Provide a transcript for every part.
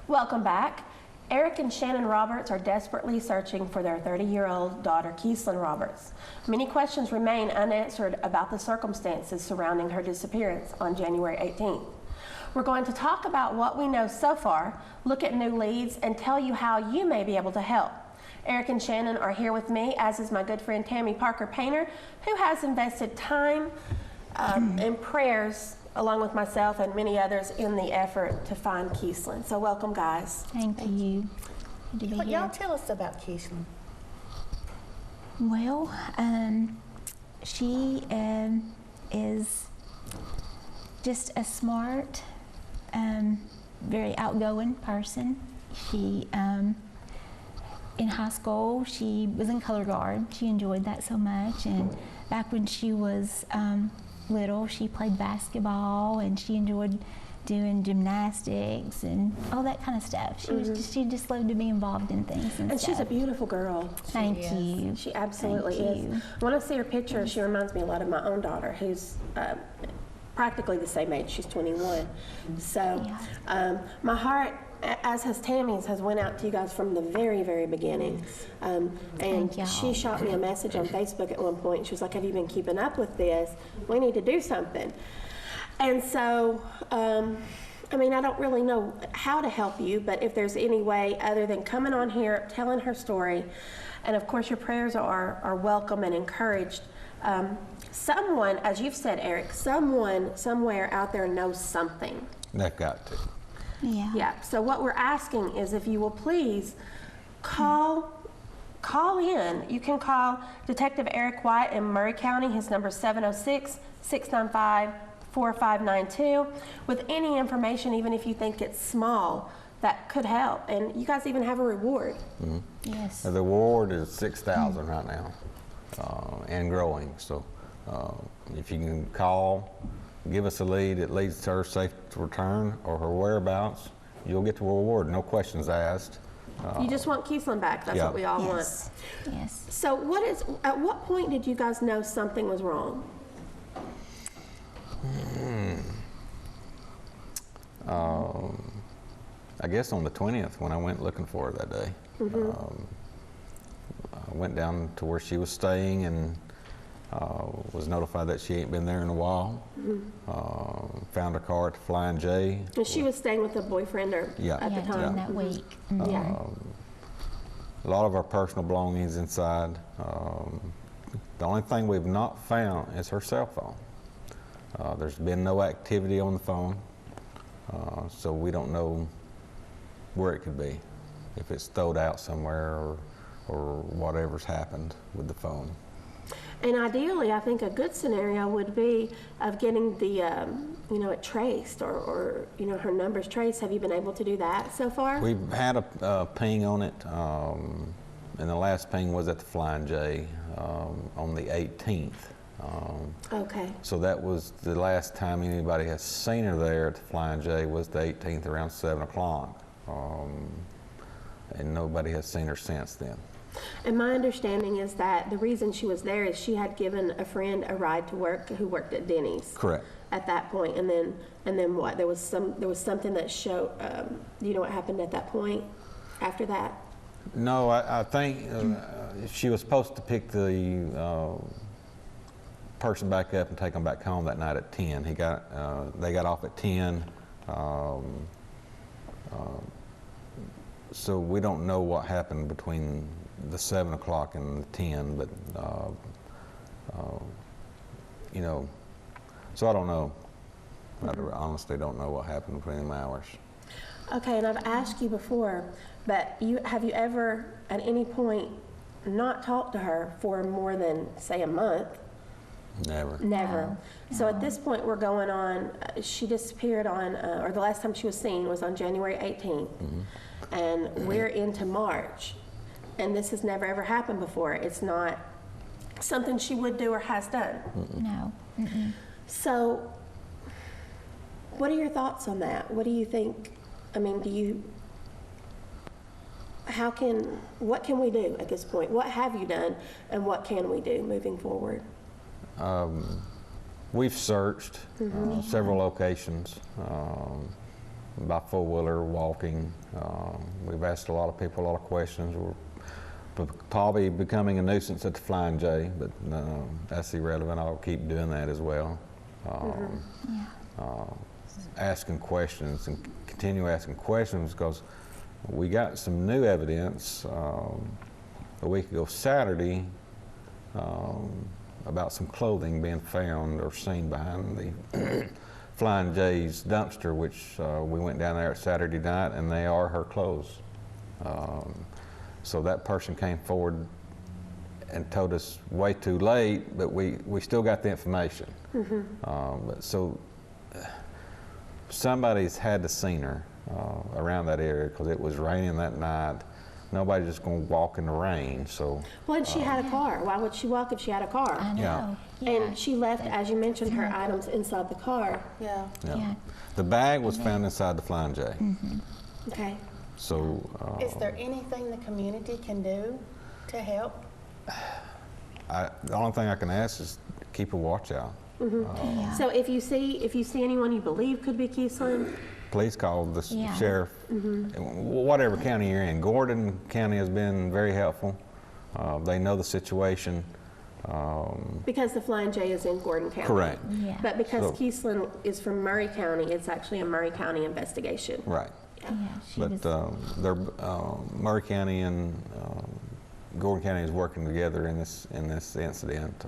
Welcome back. Eric and Shannon Roberts are desperately searching for their 30-year-old daughter, Keeslyn Roberts. Many questions remain unanswered about the circumstances surrounding her disappearance on January 18th. We're going to talk about what we know so far, look at new leads, and tell you how you may be able to help. Eric and Shannon are here with me, as is my good friend Tammy Parker Painter, who has invested time and prayers along with myself and many others in the effort to find Keeslyn. So welcome, guys. Thank you. Good to be here. Y'all tell us about Keeslyn. Well, she is just a smart, very outgoing person. She, in high school, she was in color guard. She enjoyed that so much. And back when she was little, she played basketball, and she enjoyed doing gymnastics and all that kind of stuff. She just loved to be involved in things and stuff. She's a beautiful girl. Thank you. She absolutely is. When I see her picture, she reminds me a lot of my own daughter, who's practically the same age. She's 21. So my heart, as has Tammy's, has went out to you guys from the very, very beginning. And she shot me a message on Facebook at one point. She was like, have you been keeping up with this? We need to do something. And so, I mean, I don't really know how to help you, but if there's any way other than coming on here, telling her story, and of course your prayers are welcome and encouraged. Someone, as you've said, Eric, someone somewhere out there knows something. They've got to. Yeah. So what we're asking is if you will please call in. You can call Detective Eric White in Murray County. His number is 706-695-4592 with any information, even if you think it's small, that could help. And you guys even have a reward. Mm-hmm. Yes. The reward is $6,000 right now, and growing. So if you can call, give us a lead that leads to her safe return or her whereabouts, you'll get the reward, no questions asked. You just want Keeslyn back. That's what we all want. Yes. So at what point did you guys know something was wrong? I guess on the 20th when I went looking for her that day. I went down to where she was staying and was notified that she ain't been there in a while. Found her car at the Flying J. And she was staying with a boyfriend at the time. That week. A lot of our personal belongings inside. The only thing we've not found is her cell phone. There's been no activity on the phone, so we don't know where it could be, if it's stowed out somewhere or whatever's happened with the phone. And ideally, I think a good scenario would be of getting the, it traced or her numbers traced. Have you been able to do that so far? We've had a ping on it, and the last ping was at the Flying J on the 18th. Okay. So that was the last time anybody has seen her there at the Flying J was the 18th around 7 o'clock. And nobody has seen her since then. And my understanding is that the reason she was there is she had given a friend a ride to work who worked at Denny's. Correct. At that point, and then what? There was something that showed. Do you know what happened at that point? After that? No, I think she was supposed to pick the person back up and take them back home that night at 10. They got off at 10. So we don't know what happened between the 7 o'clock and the 10, but so I don't know. I honestly don't know what happened between them hours. Okay, and I've asked you before, but have you ever at any point not talked to her for more than, say, a month? Never. Never. No. So at this point, we're going on, she disappeared on, or the last time she was seen was on January 18th. And we're into March. And this has never ever happened before. It's not something she would do or has done. No. So what are your thoughts on that? What do you think? I mean, what can we do at this point? What have you done and what can we do moving forward? We've searched several locations. by four-wheeler, walking. We've asked a lot of people a lot of questions. We're probably becoming a nuisance at the Flying J, but that's irrelevant. I'll keep doing that as well. Asking questions and continue asking questions, because we got some new evidence a week ago Saturday about some clothing being found or seen behind the Flying J's dumpster, which we went down there Saturday night, and they are her clothes. So that person came forward and told us way too late, but we still got the information. So somebody's had to seen her around that area, because it was raining that night. Nobody's just going to walk in the rain. So. Well, and she had a car. Why would she walk if she had a car? I know. Yeah. And she left, as you mentioned, her items inside the car. Yeah. The bag was found inside the Flying J. Okay. So. Is there anything the community can do to help? The only thing I can ask is keep a watch out. So if you see anyone you believe could be Keeslyn, Please call the sheriff, whatever county you're in. Gordon County has been very helpful. They know the situation. because the Flying J is in Gordon County. Correct. Yeah. But because So- Keeslyn is from Murray County, it's actually a Murray County investigation. Right. Yeah, she But was, they're, Murray County and Gordon County is working together in this incident.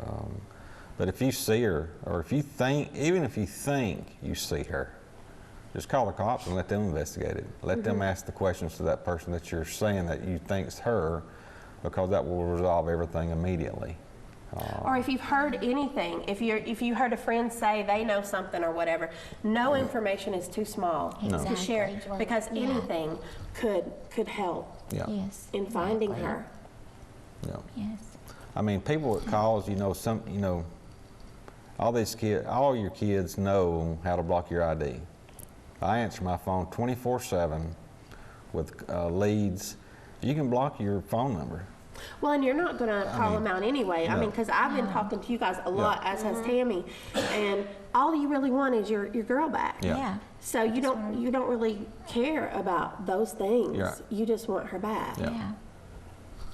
But if you see her, or if you think, even if you think you see her, just call the cops and let them investigate it. Let them ask the questions to that person that you're saying that you think's her, because that will resolve everything immediately. Or if you've heard anything, if you heard a friend say they know something or whatever, no information is too small to share, Exactly. because Yeah. anything could help Yeah. yes. in finding exactly. her. Yeah. Yes. I mean, people that calls, all these kids, all your kids know how to block your ID. I answer my phone 24/7 with leads. You can block your phone number. Well, and you're not going to call them out anyway. I no. mean, because I've been talking to you guys a lot, as has Tammy, and all you really want is your girl back. Yeah. Yeah. So you don't really care about those things. Yeah. You just want her back, Yeah. Yeah.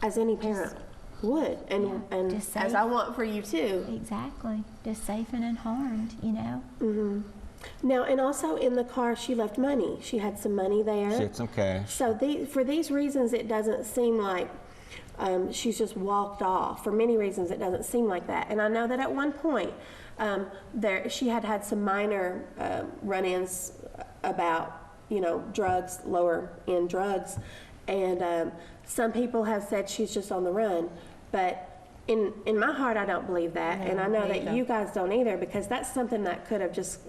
as any parent would, and Just as say- I want for you too. Exactly. Just safe and unharmed, you know? Now, and also in the car, she left money. She had some money there. She had some cash. So for these reasons, it doesn't seem like she's just walked off. For many reasons, it doesn't seem like that. And I know that at one point, she had some minor run-ins about, drugs, lower end drugs, and some people have said she's just on the run. But in my heart, I don't believe that, and I know that you guys don't either, because that's something that could have just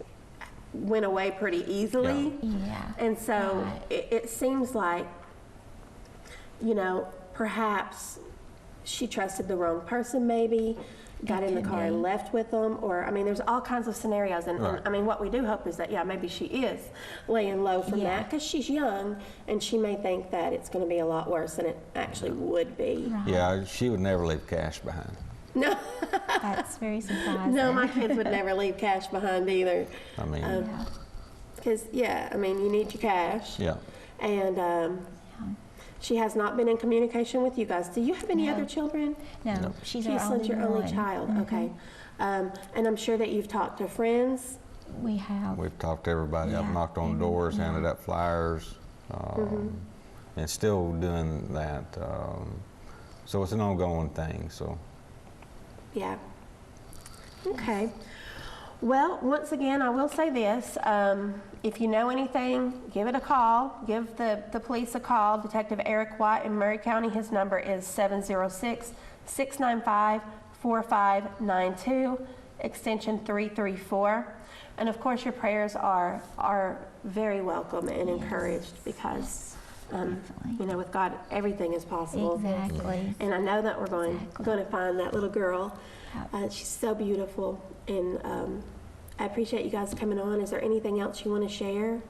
went away pretty easily. Yeah. And so Right. it seems like, perhaps she trusted the wrong person, maybe, got in the could car be. and left with them, or, there's all kinds of scenarios. And, Right. what we do hope is that, maybe she is laying low from Yeah. that, because she's young, and she may think that it's going to be a lot worse than it actually would be. Right. Yeah, she would never leave cash behind. No, That's very surprising. no, my kids would never leave cash behind either. I mean, Yeah. Because, you need your cash. yeah. And she has not been in communication with you guys. Do you have any No. other children? No, she's our Keeslyn's only your only one. child, Mhm. okay. And I'm sure that you've talked to friends. We have. We've talked to everybody. I've Yeah, knocked on doors, handed out flyers, and still doing that. So it's an ongoing thing. So Yeah. Okay. Well, once again, I will say this. If you know anything, give it a call. Give the police a call. Detective Eric White in Murray County, his number is 706-695-4592, extension 334. And of course, your prayers are very welcome and encouraged, because, Definitely. with God, everything is possible. Exactly. And I know that we're going to find that little girl. Yep. She's so beautiful, and I appreciate you guys coming on. Is there anything else you want to share?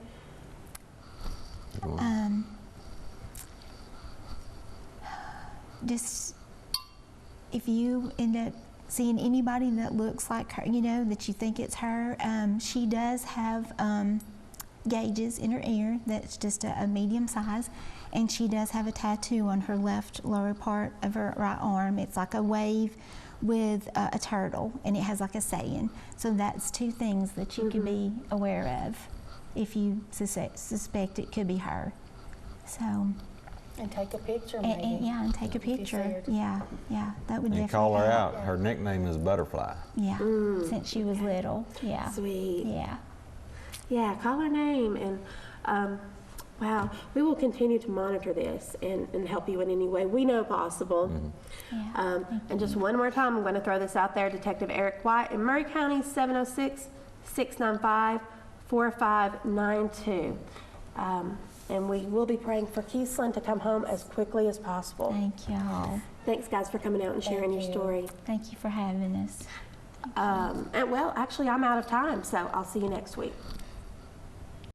Just if you end up seeing anybody that looks like her, that you think it's her, she does have gauges in her ear that's just a medium size, and she does have a tattoo on her left lower part of her right arm. It's like a wave with a turtle, and it has like a saying. So that's two things that you could be aware of if you suspect it could be her. So. And take a picture, And, maybe. yeah, and take a if you see picture. her. Yeah, that would And definitely call her help. out. Her nickname is Butterfly. Yeah, since she was little. Yeah. Sweet. Yeah. Yeah, call her name. And wow, we will continue to monitor this and help you in any way we know possible. Yeah. And just one more time, I'm going to throw this out there. Detective Eric White in Murray County, 706-695-4592. And we will be praying for Keeslyn to come home as quickly as possible. Thank y'all. Thanks, guys, for coming out and sharing your you. story. Thank you for having us. And well, actually, I'm out of time, so I'll see you next week.